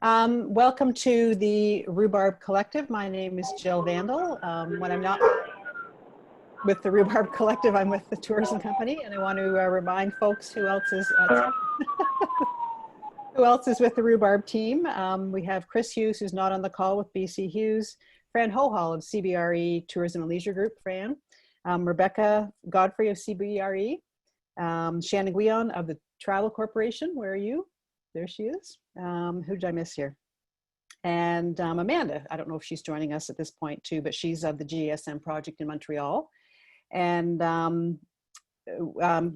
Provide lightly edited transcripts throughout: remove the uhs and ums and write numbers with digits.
Welcome to the Rhubarb Collective. My name is Jill Vandal. When I'm not with the Rhubarb Collective, I'm with the tourism company, and I want to remind folks who else is who else is with the Rhubarb team. We have Chris Hughes, who's not on the call, with BC Hughes, Fran Hohol of CBRE Tourism and Leisure Group, Fran, Rebecca Godfrey of CBRE, Shannon Guion of the Travel Corporation. Where are you? There she is. Who did I miss here? And Amanda, I don't know if she's joining us at this point too, but she's of the GSM project in Montreal. And I'm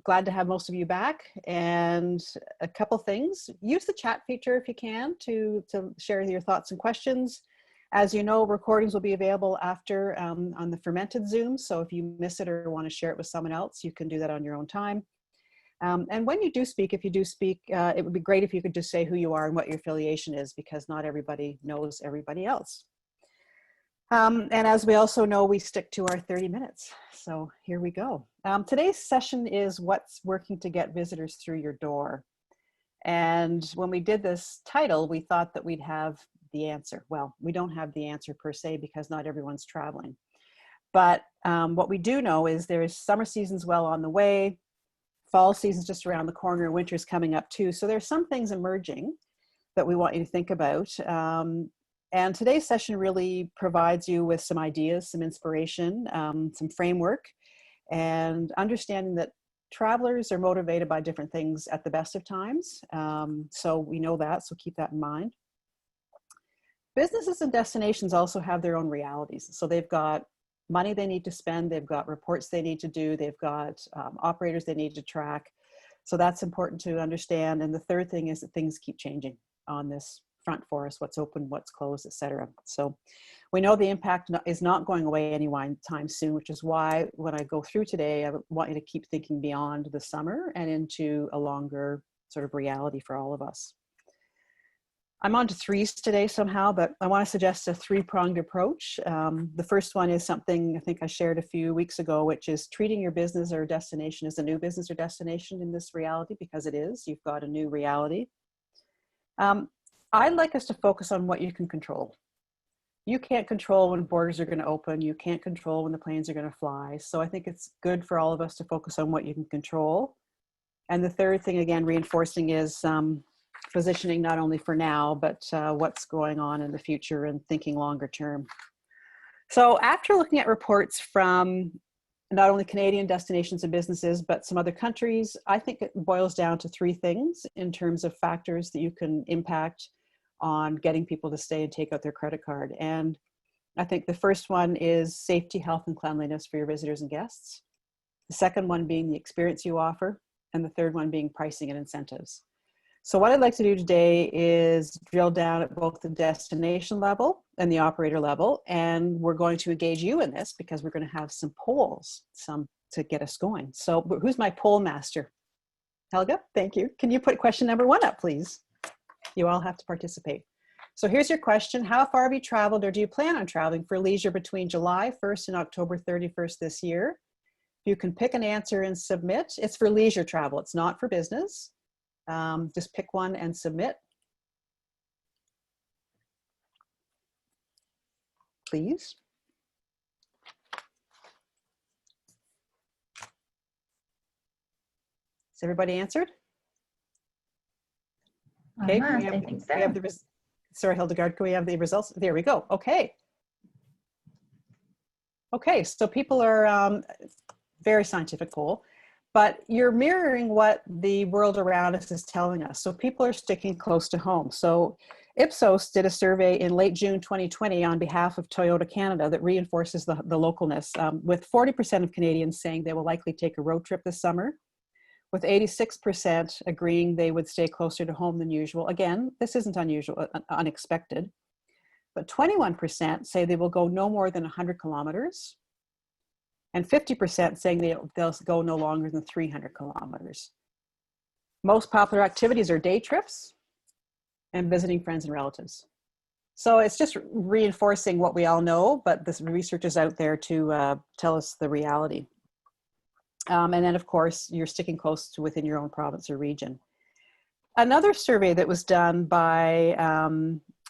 glad to have most of you back. And a couple things, use the chat feature if you can to share your thoughts and questions. As you know, recordings will be available after on the fermented Zoom. So if you miss it or want to share it with someone else, you can do that on your own time. And when you do speak, if you do speak, it would be great if you could just say who you are and what your affiliation is, because not everybody knows everybody else. And as we also know, we stick to our 30 minutes. So here we go. Today's session is what's working to get visitors through your door. And when we did this title, we thought that we'd have the answer. Well, we don't have the answer per se, because not everyone's traveling. But what we do know is there's summer season's well on the way. Fall season's just around the corner, winter's coming up too. So there's some things emerging that we want you to think about. And today's session really provides you with some ideas, some inspiration, some framework, and understanding that travelers are motivated by different things at the best of times. So we know that, so keep that in mind. Businesses and destinations also have their own realities. So they've got money they need to spend, they've got reports they need to do, they've got operators they need to track. So that's important to understand. And the third thing is that things keep changing on this front for us, what's open, what's closed, etc. So we know the impact is not going away anytime soon, which is why when I go through today, I want you to keep thinking beyond the summer and into a longer sort of reality for all of us. I'm on to threes today somehow, but I want to suggest a three-pronged approach. The first one is something I think I shared a few weeks ago, which is treating your business or destination as a new business or destination in this reality, because it is. You've got a new reality. I'd like us to focus on what you can control. You can't control when borders are going to open. You can't control when the planes are going to fly. So I think it's good for all of us to focus on what you can control. And the third thing, again, reinforcing, is positioning not only for now, but what's going on in the future and thinking longer term. So after looking at reports from not only Canadian destinations and businesses, but some other countries, I think it boils down to three things in terms of factors that you can impact on getting people to stay and take out their credit card. And I think the first one is safety, health, and cleanliness for your visitors and guests. The second one being the experience you offer. And the third one being pricing and incentives. So what I'd like to do today is drill down at both the destination level and the operator level. And we're going to engage you in this because we're going to have some polls, some to get us going. So who's my poll master? Helga, thank you. Can you put question number 1 up, please? You all have to participate. So here's your question. How far have you traveled, or do you plan on traveling for leisure between July 1st and October 31st this year? You can pick an answer and submit. It's for leisure travel. It's not for business. Just pick one and submit, please. Has everybody answered? Okay, I think so. We have the sorry, Hildegard, can we have the results? There we go. Okay. Okay, so people are very scientific poll. But you're mirroring what the world around us is telling us. So people are sticking close to home. So Ipsos did a survey in late June 2020 on behalf of Toyota Canada that reinforces the localness, with 40% of Canadians saying they will likely take a road trip this summer, with 86% agreeing they would stay closer to home than usual. Again, this isn't unusual, unexpected. But 21% say they will go no more than 100 kilometers. And 50% saying they'll go no longer than 300 kilometers. Most popular activities are day trips and visiting friends and relatives. So it's just reinforcing what we all know, but this research is out there to tell us the reality. And then, of course, you're sticking close to within your own province or region. Another survey that was done by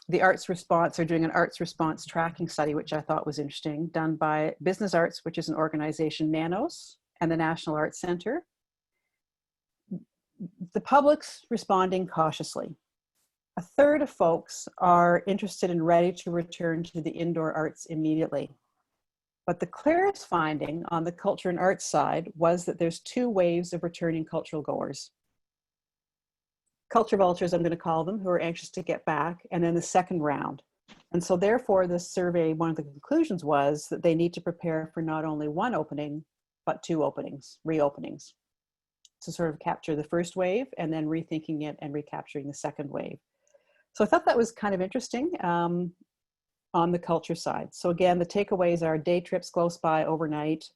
the Arts Response, they're doing an Arts Response tracking study, which I thought was interesting, done by Business Arts, which is an organization, Nanos, and the National Arts Center. The public's responding cautiously. A third of folks are interested and ready to return to the indoor arts immediately. But the clearest finding on the culture and arts side was that there's two waves of returning cultural goers. Culture vultures, I'm going to call them, who are anxious to get back, and then the second round. And so therefore, this survey, one of the conclusions was that they need to prepare for not only one opening, but two openings, reopenings, to sort of capture the first wave and then rethinking it and recapturing the second wave. So I thought that was kind of interesting on the culture side. So again, the takeaways are day trips close by overnight,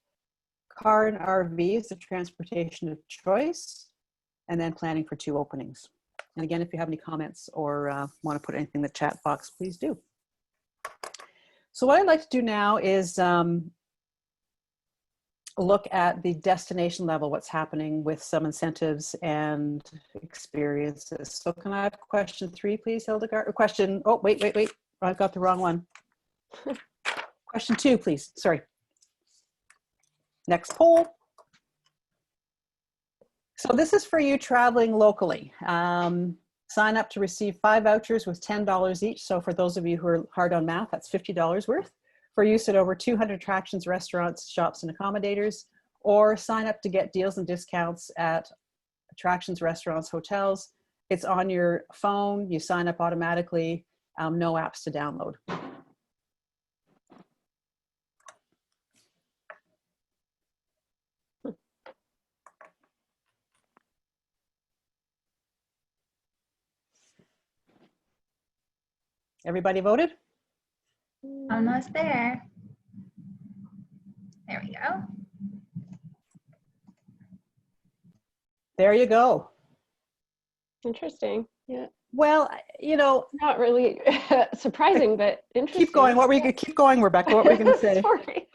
car and RV is the transportation of choice, and then planning for two openings. And again, if you have any comments or want to put anything in the chat box, please do. So what I'd like to do now is look at the destination level, what's happening with some incentives and experiences. So can I have question 3, please, Hildegard? Or question, oh, wait. I've got the wrong one. Question 2, please, sorry. Next poll. So this is for you traveling locally. Sign up to receive 5 vouchers with $10 each. So for those of you who are hard on math, that's $50 worth for use at over 200 attractions, restaurants, shops, and accommodators, or sign up to get deals and discounts at attractions, restaurants, hotels. It's on your phone. You sign up automatically. No apps to download. Everybody voted? Almost there. There we go. There you go. Interesting. Yeah. Well, you know, Not really surprising, but interesting. keep going. What were you gonna keep going, Rebecca? What were you going to say? Sorry.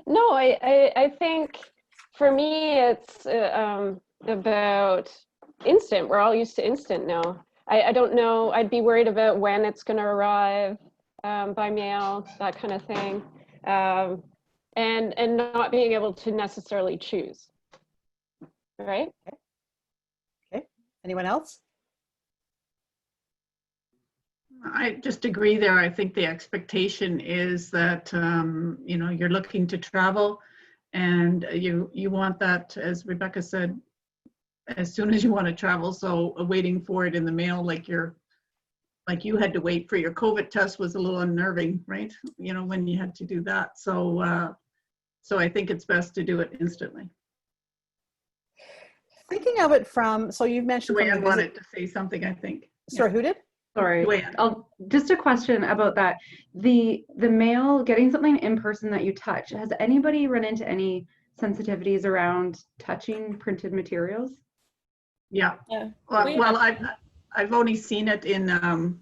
No, I think for me it's about instant. We're all used to instant now. I don't know. I'd be worried about when it's going to arrive by mail, that kind of thing, and not being able to necessarily choose. Right? Okay. Anyone else? I just agree there. I think the expectation is that you know, you're looking to travel, and you want that, as Rebecca said, as soon as you want to travel. So waiting for it in the mail, like you had to wait for your COVID test, was a little unnerving, right? You know, when you had to do that. So so I think it's best to do it instantly. Thinking of it from, so you've mentioned. Joanne wanted to say something, I think. Sorry, who did? Sorry, Joanne. just a question about that. The mail, getting something in person that you touch, has anybody run into any sensitivities around touching printed materials? Yeah. Yeah. Well, I've only seen it in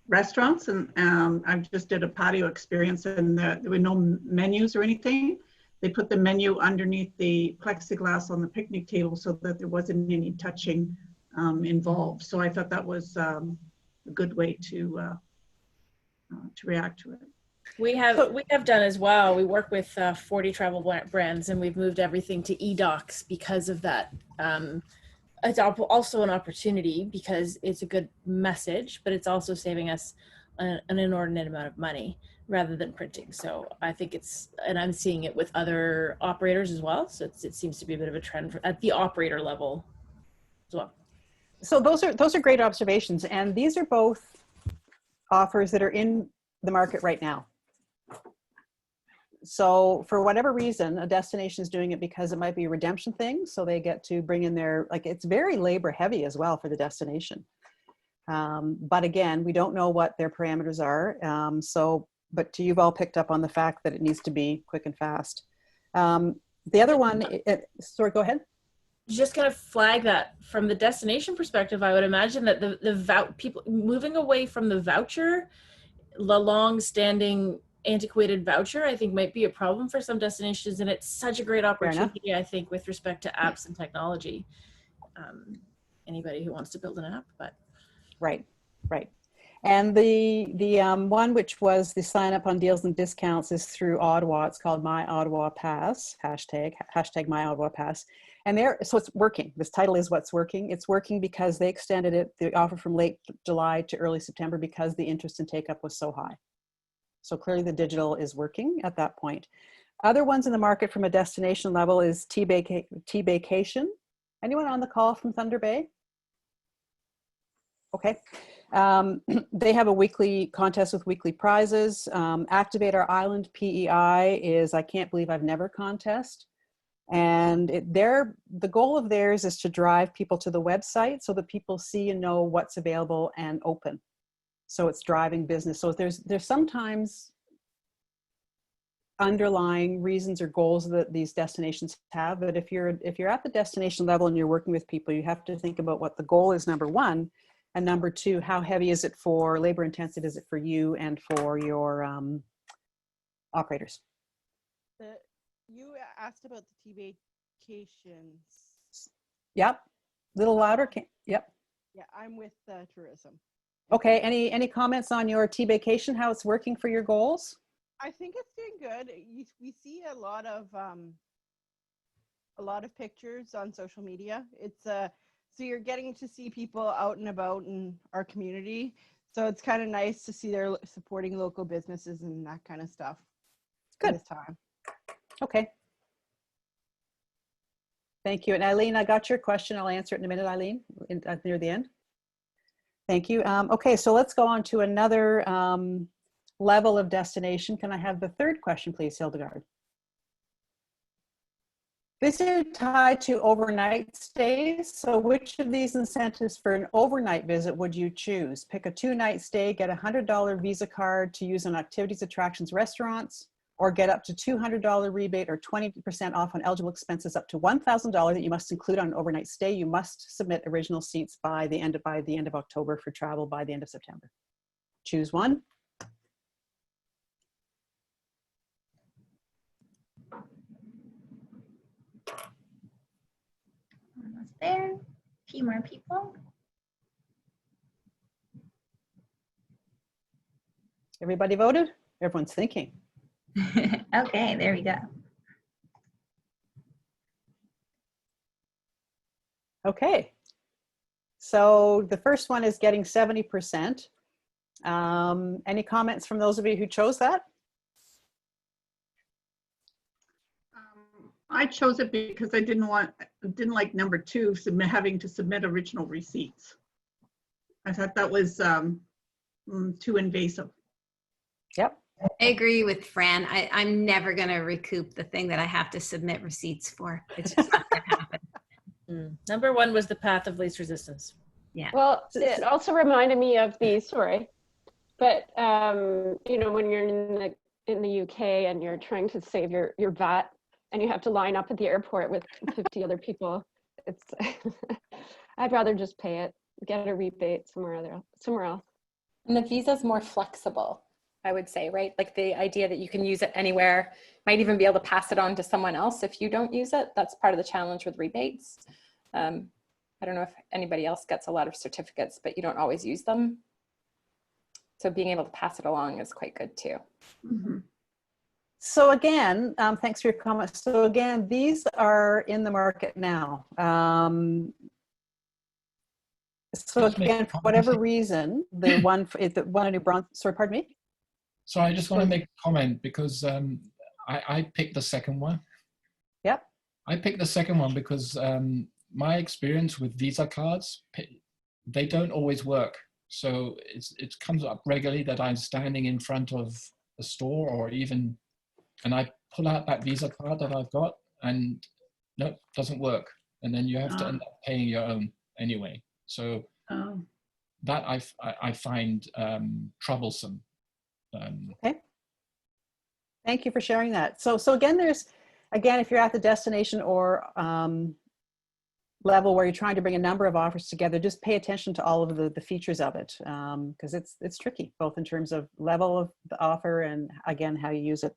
restaurants, and I just did a patio experience, and there were no menus or anything. They put the menu underneath the plexiglass on the picnic table so that there wasn't any touching involved. So I thought that was a good way to react to it. We have done as well. We work with 40 travel brands, and we've moved everything to eDocs because of that. It's also an opportunity because it's a good message, but it's also saving us an inordinate amount of money rather than printing. So I think and I'm seeing it with other operators as well. So it seems to be a bit of a trend at the operator level as well. So those are great observations, and these are both offers that are in the market right now. So for whatever reason, a destination is doing it because it might be a redemption thing. So they get to bring in their, like, it's very labor heavy as well for the destination. But again, we don't know what their parameters are. But you've all picked up on the fact that it needs to be quick and fast. The other one, sorry, go ahead. Just kind of flag that from the destination perspective, I would imagine that people moving away from the voucher, the long-standing antiquated voucher, I think might be a problem for some destinations, and it's such a great opportunity, I think, with respect to apps and technology. anybody who wants to build an app, but Right, right. And the one which was the sign up on deals and discounts is through Ottawa. It's called My Ottawa Pass, hashtag My Ottawa Pass. And so it's working. This title is what's working. It's working because they extended the offer from late July to early September because the interest and take up was so high. So clearly the digital is working at that point. Other ones in the market from a destination level is T-Vacation. Anyone on the call from Thunder Bay? Okay. They have a weekly contest with weekly prizes. Activate Our Island PEI is I Can't Believe I've Never contest. And the goal of theirs is to drive people to the website so that people see and know what's available and open. So it's driving business. So there's sometimes underlying reasons or goals that these destinations have. But if you're at the destination level and you're working with people, you have to think about what the goal is, number one. And number two, how heavy is it for labor intensive? Is it for you and for your operators? You asked about the T-Vacations. Yep. Little louder. Yep. Yeah, I'm with tourism. Okay. Any comments on your T-Vacation, how it's working for your goals? I think it's doing good. We see a lot of pictures on social media. It's so you're getting to see people out and about in our community. So it's kind of nice to see they're supporting local businesses and that kind of stuff. Good. This time. Okay. Thank you. And Eileen, I got your question. I'll answer it in a minute, Eileen, near the end. Thank you. Okay, so let's go on to another level of destination. Can I have the third question, please, Hildegard? This is tied to overnight stays. So which of these incentives for an overnight visit would you choose? Pick a 2-night stay, get a $100 Visa card to use on activities, attractions, restaurants, or get up to $200 rebate or 20% off on eligible expenses up to $1,000 that you must include on an overnight stay. You must submit original seats by the end of October for travel by the end of September. Choose one. Almost there. A few more people. Everybody voted? Everyone's thinking. Okay, there we go. Okay. So the first one is getting 70%. Any comments from those of you who chose that? I chose it because I didn't like number 2, having to submit original receipts. I thought that was too invasive. Yep. I agree with Fran. I'm never going to recoup the thing that I have to submit receipts for. It's just not going to happen. Number 1 was the path of least resistance. Yeah. Well, it also reminded me of when you're in the UK and you're trying to save your VAT and you have to line up at the airport with 50 other people. I'd rather just pay it, get a rebate somewhere else. And the visa's more flexible, I would say, right? Like the idea that you can use it anywhere, might even be able to pass it on to someone else if you don't use it. That's part of the challenge with rebates. I don't know if anybody else gets a lot of certificates, but you don't always use them. So being able to pass it along is quite good too. Mm-hmm. So again, thanks for your comments. So again, these are in the market now. So again, for whatever reason, the one in New Brunswick, sorry, pardon me? So I just want to make a comment because I picked the second one. Yep. I picked the second one because my experience with Visa cards, they don't always work. So it comes up regularly that I'm standing in front of a store and I pull out that Visa card that I've got and nope, doesn't work. And then you have to end up paying your own anyway. So that I find troublesome. Okay. Thank you for sharing that. So again, if you're at the destination or level where you're trying to bring a number of offers together, just pay attention to all of the features of it because it's tricky, both in terms of level of the offer and again, how you use it.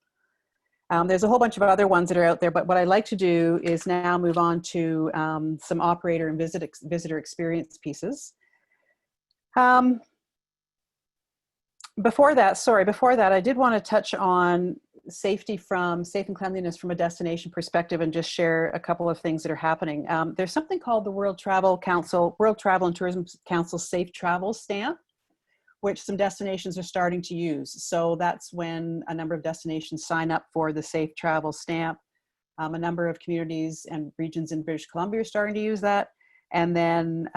There's a whole bunch of other ones that are out there, but what I'd like to do is now move on to some operator and visitor experience pieces. Before that, I did want to touch on safe and cleanliness from a destination perspective and just share a couple of things that are happening. There's something called the World Travel and Tourism Council Safe Travel Stamp, which some destinations are starting to use. So that's when a number of destinations sign up for the Safe Travel Stamp. A number of communities and regions in British Columbia are starting to use that. And then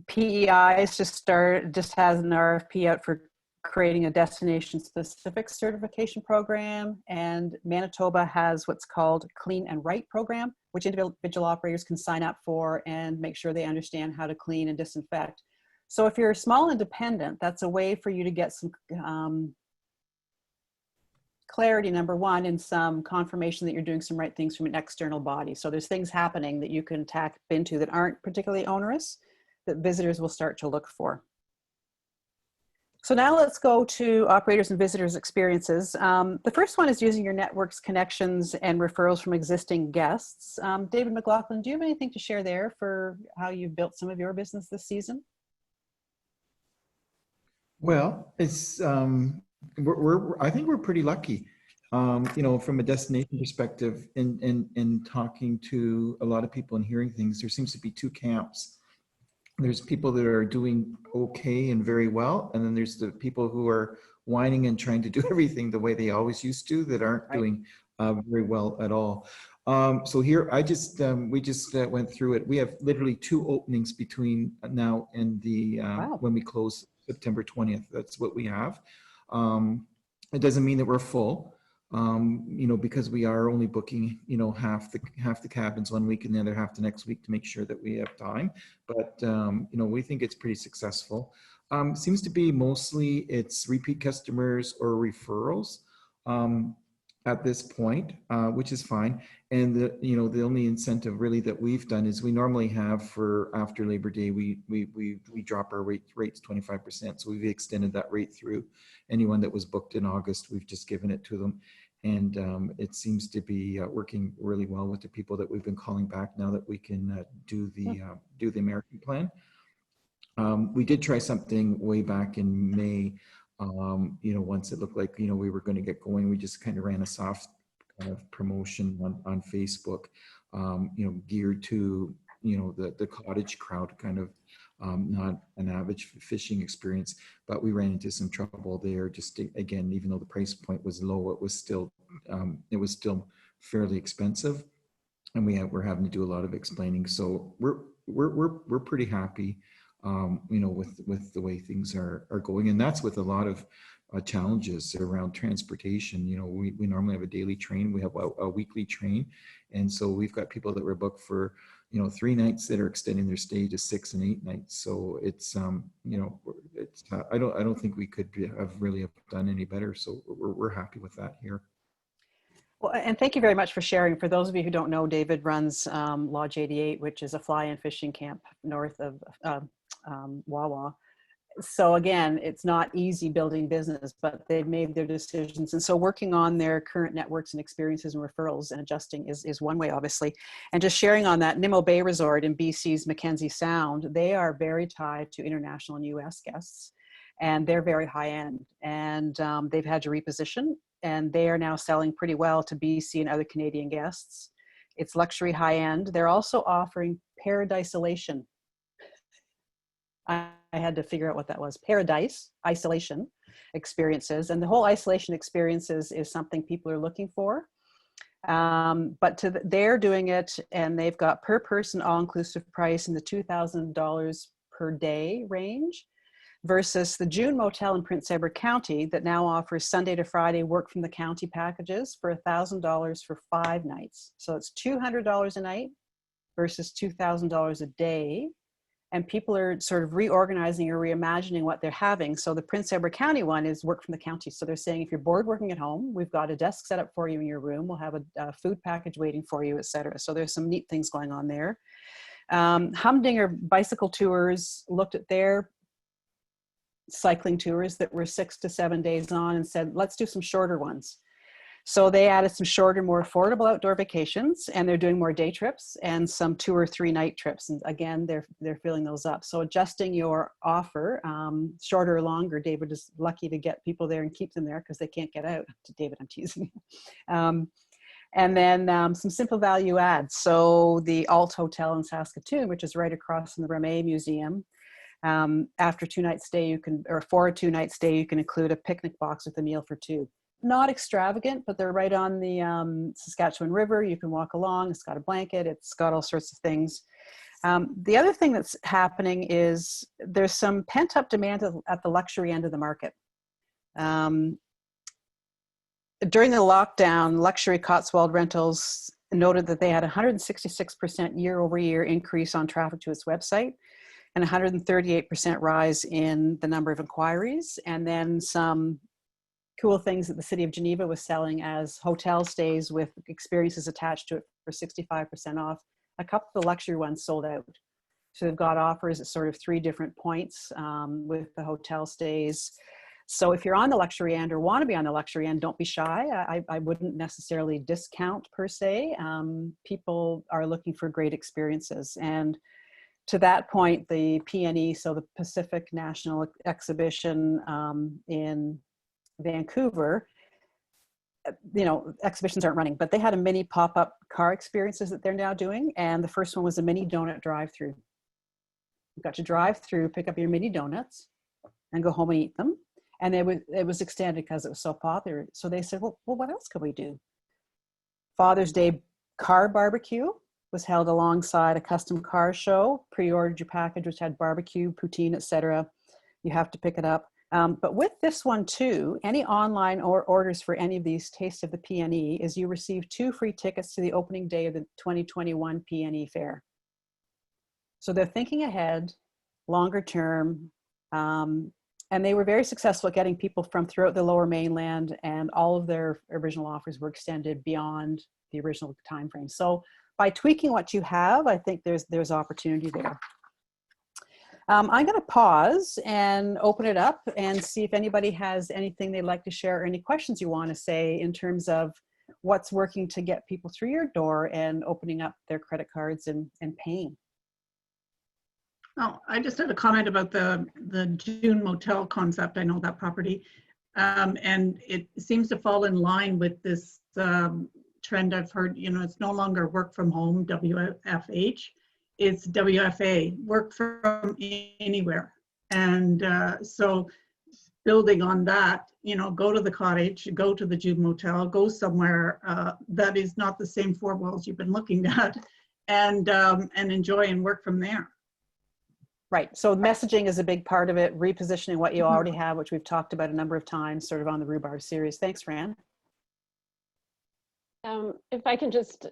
PEI just has an RFP out for creating a destination specific certification program, and Manitoba has what's called Clean and Right program, which individual operators can sign up for and make sure they understand how to clean and disinfect. So if you're a small independent, that's a way for you to get some clarity, number one, and some confirmation that you're doing some right things from an external body. So there's things happening that you can tap into that aren't particularly onerous, that visitors will start to look for. So now let's go to operators and visitors experiences. The first one is using your network's connections and referrals from existing guests. David MacLachlan, do you have anything to share there for how you've built some of your business this season? Well, it's I think we're pretty lucky, you know, from a destination perspective. In talking to a lot of people and hearing things, there seems to be two camps. There's people that are doing okay and very well, and then there's the people who are whining and trying to do everything the way they always used to that aren't doing very well at all. So here, we just went through it. We have literally 2 openings between now and the when we close September 20th. That's what we have. It doesn't mean that we're full, you know, because we are only booking, you know, half the cabins one week and the other half the next week to make sure that we have time. But you know, we think it's pretty successful. Seems to be mostly it's repeat customers or referrals at this point, which is fine. And the only incentive really that we've done is we normally have for after Labor Day, we drop our rates 25%. So we've extended that rate through anyone that was booked in August. We've just given it to them. And it seems to be working really well with the people that we've been calling back now that we can do the American plan. We did try something way back in May. You know, once it looked like, you know, we were going to get going, we just kind of ran a soft promotion on Facebook, you know, geared to, you know, the cottage crowd, kind of not an average fishing experience, but we ran into some trouble there. Just again, even though the price point was low, it was still fairly expensive, and we're having to do a lot of explaining. So we're pretty happy. You know, with the way things are going, and that's with a lot of challenges around transportation. You know, we normally have a daily train, we have a weekly train, and so we've got people that were booked for, you know, 3 nights that are extending their stay to 6 and 8 nights. So it's you know, it's I don't think we could have really done any better. So we're happy with that here. Well, and thank you very much for sharing. For those of you who don't know, David runs Lodge 88, which is a fly-in fishing camp north of Wawa. So again, it's not easy building business, but they've made their decisions. And so working on their current networks and experiences and referrals and adjusting is one way, obviously. And just sharing on that, Nimmo Bay Resort in BC's Mackenzie Sound, they are very tied to international and US guests, and they're very high end. And they've had to reposition, and they are now selling pretty well to BC and other Canadian guests. It's luxury high end. They're also offering paradise isolation. I had to figure out what that was. Paradise isolation experiences, and the whole isolation experiences is something people are looking for. But they're doing it, and they've got per person all-inclusive price in the $2,000 per day range, versus the June Motel in Prince Edward County that now offers Sunday to Friday work from the county packages for $1,000 for 5 nights. So it's $200 a night versus $2,000 a day. And people are sort of reorganizing or reimagining what they're having. So the Prince Edward County one is work from the county. So they're saying, if you're bored working at home, we've got a desk set up for you in your room. We'll have a food package waiting for you, et cetera. So there's some neat things going on there. Humdinger Bicycle Tours looked at their cycling tours that were 6 to 7 days on and said, let's do some shorter ones. So they added some shorter, more affordable outdoor vacations, and they're doing more day trips and some 2 or 3 night trips. And again, they're filling those up. So adjusting your offer, shorter or longer. David is lucky to get people there and keep them there because they can't get out. David, I'm teasing you. And then some simple value adds. So the Alt Hotel in Saskatoon, which is right across from the Ramée Museum, after 2-night stay, or for a 2-night stay, you can include a picnic box with a meal for 2. Not extravagant, but they're right on the Saskatchewan River. You can walk along. It's got a blanket. It's got all sorts of things. The other thing that's happening is there's some pent-up demand at the luxury end of the market. During the lockdown, Luxury Cotswold Rentals noted that they had 166% year-over-year increase on traffic to its website and 138% rise in the number of inquiries, and then some cool things that the city of Geneva was selling as hotel stays with experiences attached to it for 65% off. A couple of the luxury ones sold out. So they've got offers at sort of 3 different points with the hotel stays. So if you're on the luxury end or want to be on the luxury end, don't be shy. I wouldn't necessarily discount per se. People are looking for great experiences. And to that point, the PNE, so the Pacific National Exhibition in Vancouver, exhibitions aren't running, but they had a mini pop-up car experiences that they're now doing. And the first one was a mini donut drive-through. You got to drive through, pick up your mini donuts and go home and eat them. And it was extended because it was so popular. So they said, well, what else could we do? Father's Day car barbecue was held alongside a custom car show. Pre-ordered your package, which had barbecue, poutine, etc. You have to pick it up. But with this one too, any online or orders for any of these Taste of the PNE is you receive 2 free tickets to the opening day of the 2021 PNE Fair. So they're thinking ahead, longer term, and they were very successful at getting people from throughout the Lower Mainland, and all of their original offers were extended beyond the original time frame. So by tweaking what you have, I think there's opportunity there. I'm going to pause and open it up and see if anybody has anything they'd like to share or any questions you want to say in terms of what's working to get people through your door and opening up their credit cards and paying. Oh, I just had a comment about the June Motel concept. I know that property. And it seems to fall in line with this trend I've heard, it's no longer work from home, WFH. It's WFA, work from anywhere. And so building on that, go to the cottage, go to the June Motel, go somewhere that is not the same 4 walls you've been looking at, and enjoy and work from there. Right. So messaging is a big part of it, repositioning what you already have, which we've talked about a number of times sort of on the Rhubarb series. Thanks, Fran. If I can just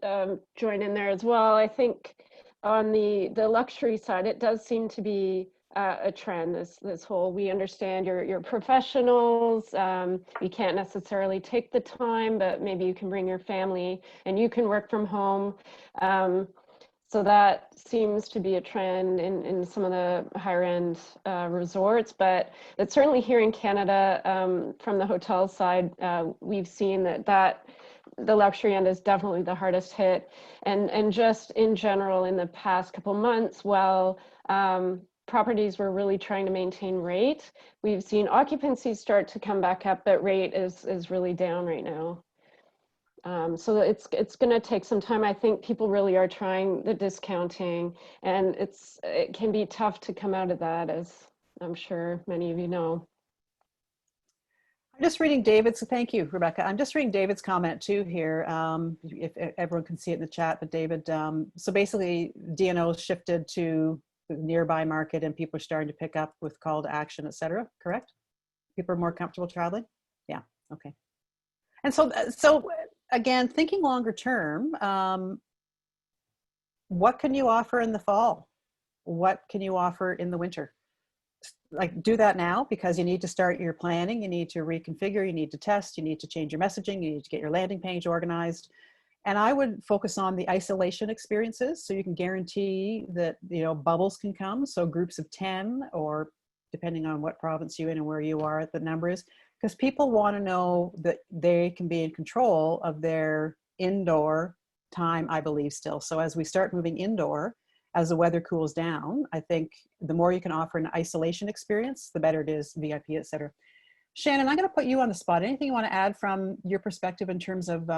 join in there as well, I think on the luxury side, it does seem to be a trend, this whole, we understand you're professionals, you can't necessarily take the time, but maybe you can bring your family and you can work from home. So that seems to be a trend in some of the higher end resorts, but it's certainly here in Canada, from the hotel side, we've seen that the luxury end is definitely the hardest hit. And just in general, in the past couple months, while properties were really trying to maintain rate, we've seen occupancy start to come back up, but rate is really down right now. So it's going to take some time. I think people really are trying the discounting, and it can be tough to come out of that, as I'm sure many of you know. I'm just reading David's, thank you, Rebecca. I'm just reading David's comment too here, if everyone can see it in the chat, but David, so basically DNO shifted to the nearby market and people are starting to pick up with call to action, et cetera, correct? People are more comfortable traveling? Yeah, okay. And so again, thinking longer term, what can you offer in the fall? What can you offer in the winter? Like, do that now, because you need to start your planning, you need to reconfigure, you need to test, you need to change your messaging, you need to get your landing page organized. And I would focus on the isolation experiences, so you can guarantee that bubbles can come, so groups of 10, or depending on what province you're in and where you are, the number is, because people want to know that they can be in control of their indoor time, I believe still. So as we start moving indoor, as the weather cools down, I think the more you can offer an isolation experience, the better it is, VIP, et cetera. Shannon, I'm going to put you on the spot. Anything you want to add from your perspective in terms of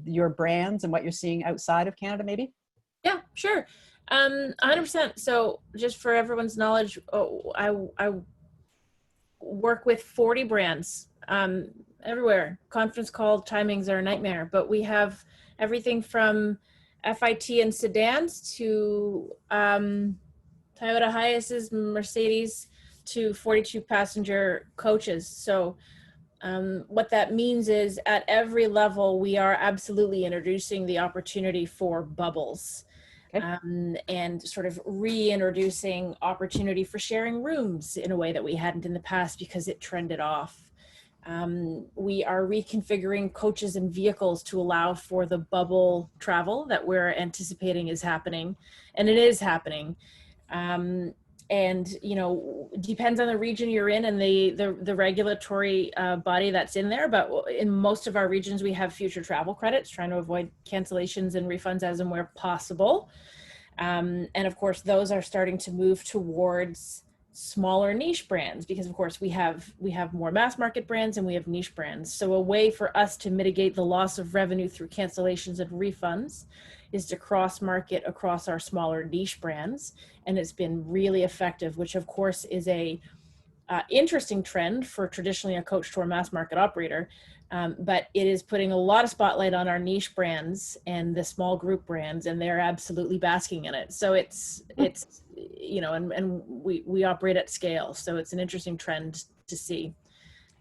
your brands and what you're seeing outside of Canada, maybe? Yeah, sure. 100%. So just for everyone's knowledge, I work with 40 brands everywhere. Conference call timings are a nightmare, but we have everything from FIT and sedans to Toyota Hiaces, Mercedes, to 42 passenger coaches. So what that means is at every level, we are absolutely introducing the opportunity for bubbles. Okay. And sort of reintroducing opportunity for sharing rooms in a way that we hadn't in the past because it trended off. We are reconfiguring coaches and vehicles to allow for the bubble travel that we're anticipating is happening, and it is happening. And, you know, depends on the region you're in and the regulatory body that's in there. But in most of our regions, we have future travel credits, trying to avoid cancellations and refunds as and where possible. And of course, those are starting to move towards smaller niche brands, because of course we have more mass market brands and we have niche brands. So a way for us to mitigate the loss of revenue through cancellations and refunds is to cross market across our smaller niche brands. And it's been really effective, which of course is a interesting trend for traditionally a coach tour mass market operator. But it is putting a lot of spotlight on our niche brands and the small group brands, and they're absolutely basking in it. So it's you know, and we operate at scale. So it's an interesting trend to see.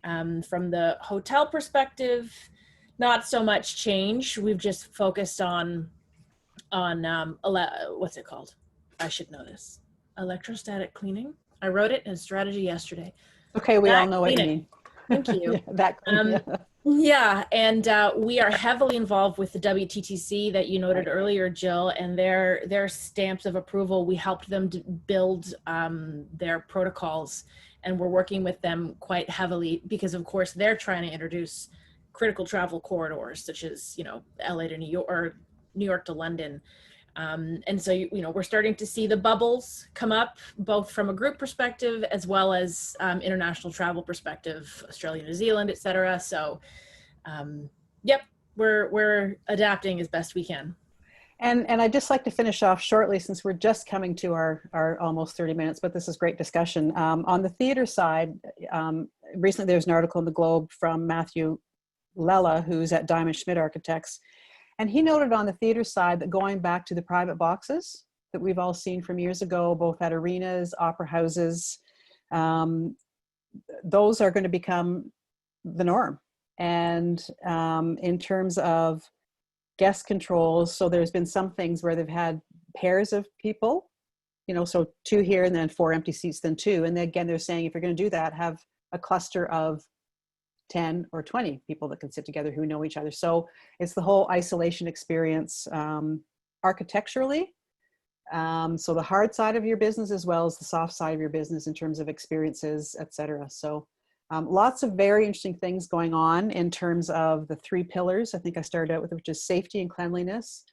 From the hotel perspective, not so much change. We've just focused on what's it called? I should know this. Electrostatic cleaning. I wrote it in strategy yesterday. Okay, we all know what you mean. Thank you. Yeah, that cleaning. Yeah, and we are heavily involved with the WTTC that you noted earlier, Jill, and their stamps of approval. We helped them to build their protocols, and we're working with them quite heavily because, of course, they're trying to introduce critical travel corridors, such as, you know, LA to New York or New York to London. And so, you know, we're starting to see the bubbles come up, both from a group perspective as well as international travel perspective, Australia, New Zealand, et cetera. So, yep, we're adapting as best we can. And I'd just like to finish off shortly, since we're just coming to our almost 30 minutes, but this is great discussion. On the theater side, recently there was an article in the Globe from Matthew Lella, who's at Diamond Schmidt Architects. And he noted on the theater side that going back to the private boxes that we've all seen from years ago, both at arenas, opera houses, those are going to become the norm. And in terms of guest controls, so there's been some things where they've had pairs of people, you know, so 2 here and then 4 empty seats, then 2. And then again, they're saying if you're going to do that, have a cluster of 10 or 20 people that can sit together who know each other. So it's the whole isolation experience architecturally. So the hard side of your business as well as the soft side of your business in terms of experiences, et cetera. So lots of very interesting things going on in terms of the 3 pillars. I think I started out with, which is safety and cleanliness,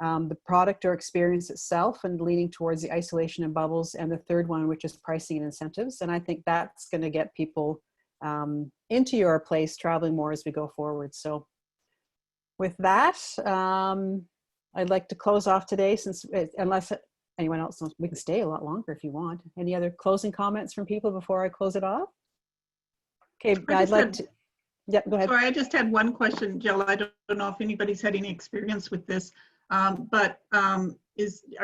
the product or experience itself, and leaning towards the isolation and bubbles. And the third one, which is pricing and incentives. And I think that's going to get people into your place traveling more as we go forward. So with that, I'd like to close off today, since unless anyone else knows, we can stay a lot longer if you want. Any other closing comments from people before I close it off? Okay, I'd like to, yeah, go ahead. Sorry, I just had one question, Jill. I don't know if anybody's had any experience with this, but are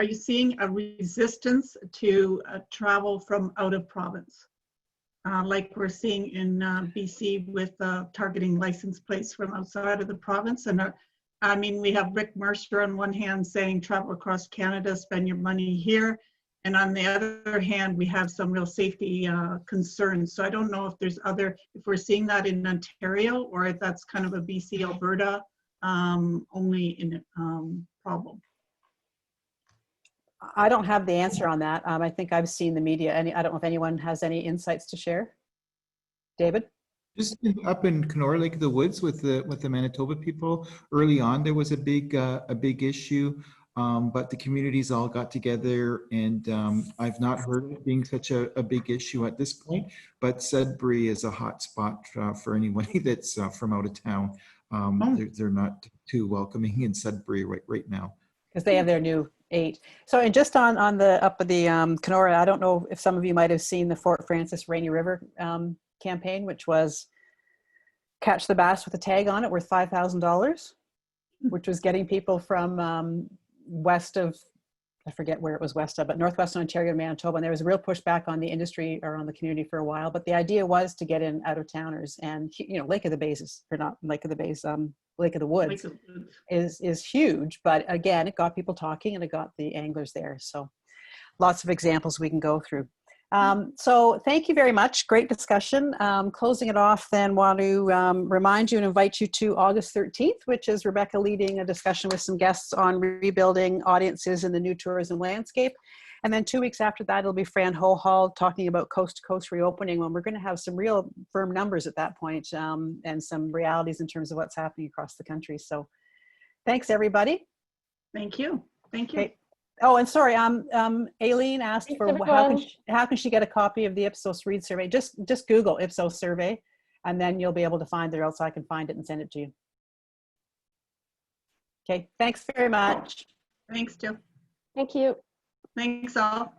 you seeing a resistance to travel from out of province? Like we're seeing in BC with targeting license plates from outside of the province. And I mean, we have Rick Mercer on one hand saying travel across Canada, spend your money here. And on the other hand, we have some real safety concerns. So I don't know if there's if we're seeing that in Ontario, or if that's kind of a BC Alberta only in problem. I don't have the answer on that. I think I've seen the media. I don't know if anyone has any insights to share. David? Just up in Kenora Lake of the Woods with the Manitoba people, early on there was a big issue, but the communities all got together, and I've not heard it being such a big issue at this point. But Sudbury is a hot spot for anybody that's from out of town. They're not too welcoming in Sudbury right now. Because they have their new 8. So, and just on the up of the Kenora, I don't know if some of you might have seen the Fort Francis Rainy River campaign, which was catch the bass with a tag on it worth $5,000, which was getting people from west of, I forget where it was west of, but northwestern Ontario and Manitoba. And there was a real pushback on the industry or on the community for a while. But the idea was to get in out of towners, and Lake of the Bays or not Lake of the Bays, Lake of the Woods is huge. But again, it got people talking and it got the anglers there. So lots of examples we can go through. So thank you very much. Great discussion. Closing it off, then want to remind you and invite you to August 13th, which is Rebecca leading a discussion with some guests on rebuilding audiences in the new tourism landscape. And then 2 weeks after that, it'll be Fran Hohol talking about coast-to-coast reopening, when we're going to have some real firm numbers at that point, and some realities in terms of what's happening across the country. So thanks, everybody. Thank you. Thank you. Okay. Oh, and sorry, Aileen asked Thanks, for how can she get a copy of the Ipsos Read survey? Just Google Ipsos survey, and then you'll be able to find it, or else I can find it and send it to you. Okay, thanks very much. Thanks, Jill. Thank you. Thanks all.